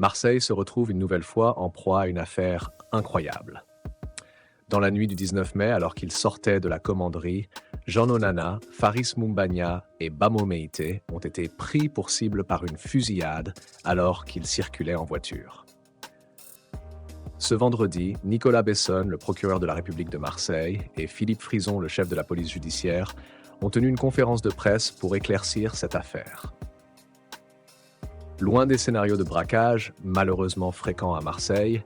Marseille se retrouve une nouvelle fois en proie à une affaire incroyable. Dans la nuit du 19 mai, alors qu'ils sortaient de la commanderie, Jean Onana, Faris Moumbagna et Bamo Meïté ont été pris pour cible par une fusillade alors qu'ils circulaient en voiture. Ce vendredi, Nicolas Besson, le procureur de la République de Marseille, et Philippe Frison, le chef de la police judiciaire, ont tenu une conférence de presse pour éclaircir cette affaire. Loin des scénarios de braquage, malheureusement fréquents à Marseille,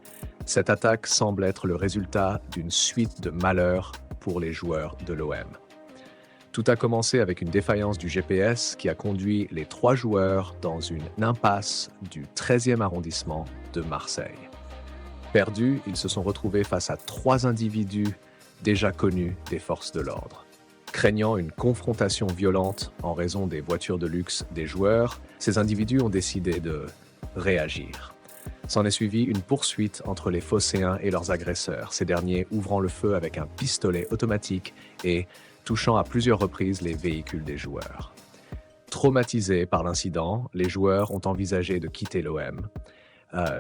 cette attaque semble être le résultat d'une suite de malheurs pour les joueurs de l'OM. Tout a commencé avec une défaillance du GPS qui a conduit les 3 joueurs dans une impasse du 13e arrondissement de Marseille. Perdus, ils se sont retrouvés face à 3 individus déjà connus des forces de l'ordre. Craignant une confrontation violente en raison des voitures de luxe des joueurs, ces individus ont décidé de réagir. S'en est suivi une poursuite entre les phocéens et leurs agresseurs, ces derniers ouvrant le feu avec un pistolet automatique et touchant à plusieurs reprises les véhicules des joueurs. Traumatisés par l'incident, les joueurs ont envisagé de quitter l'OM.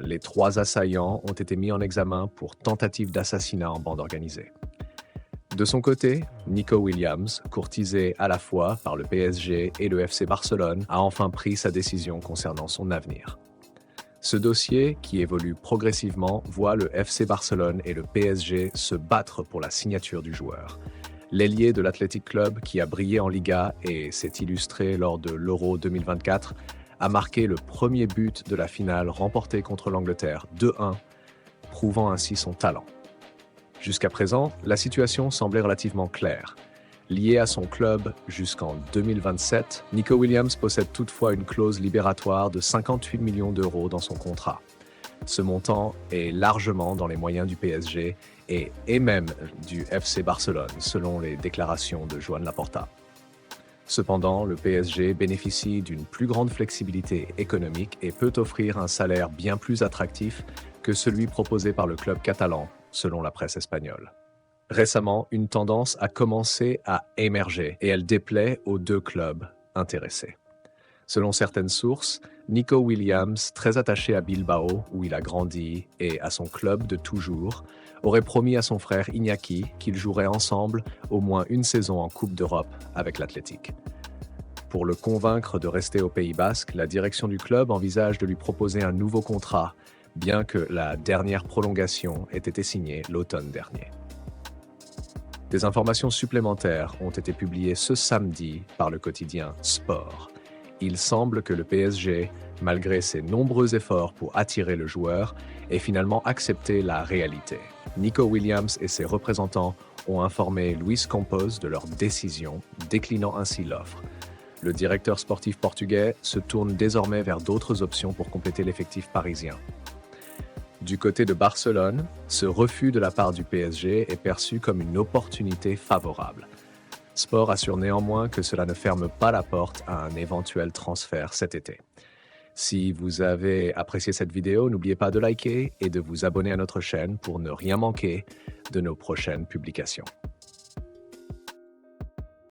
Les 3 assaillants ont été mis en examen pour tentative d'assassinat en bande organisée. De son côté, Nico Williams, courtisé à la fois par le PSG et le FC Barcelone, a enfin pris sa décision concernant son avenir. Ce dossier, qui évolue progressivement, voit le FC Barcelone et le PSG se battre pour la signature du joueur. L'ailier de l'Athletic Club, qui a brillé en Liga et s'est illustré lors de l'Euro 2024, a marqué le premier but de la finale remportée contre l'Angleterre 2-1, prouvant ainsi son talent. Jusqu'à présent, la situation semblait relativement claire. Lié à son club jusqu'en 2027, Nico Williams possède toutefois une clause libératoire de 58 millions d'euros dans son contrat. Ce montant est largement dans les moyens du PSG et même du FC Barcelone, selon les déclarations de Joan Laporta. Cependant, le PSG bénéficie d'une plus grande flexibilité économique et peut offrir un salaire bien plus attractif que celui proposé par le club catalan, selon la presse espagnole. Récemment, une tendance a commencé à émerger et elle déplaît aux 2 clubs intéressés. Selon certaines sources, Nico Williams, très attaché à Bilbao, où il a grandi, et à son club de toujours, aurait promis à son frère Iñaki qu'ils joueraient ensemble au moins une saison en Coupe d'Europe avec l'Athletic. Pour le convaincre de rester au Pays Basque, la direction du club envisage de lui proposer un nouveau contrat, bien que la dernière prolongation ait été signée l'automne dernier. Des informations supplémentaires ont été publiées ce samedi par le quotidien Sport. Il semble que le PSG, malgré ses nombreux efforts pour attirer le joueur, ait finalement accepté la réalité. Nico Williams et ses représentants ont informé Luis Campos de leur décision, déclinant ainsi l'offre. Le directeur sportif portugais se tourne désormais vers d'autres options pour compléter l'effectif parisien. Du côté de Barcelone, ce refus de la part du PSG est perçu comme une opportunité favorable. Sport assure néanmoins que cela ne ferme pas la porte à un éventuel transfert cet été. Si vous avez apprécié cette vidéo, n'oubliez pas de liker et de vous abonner à notre chaîne pour ne rien manquer de nos prochaines publications.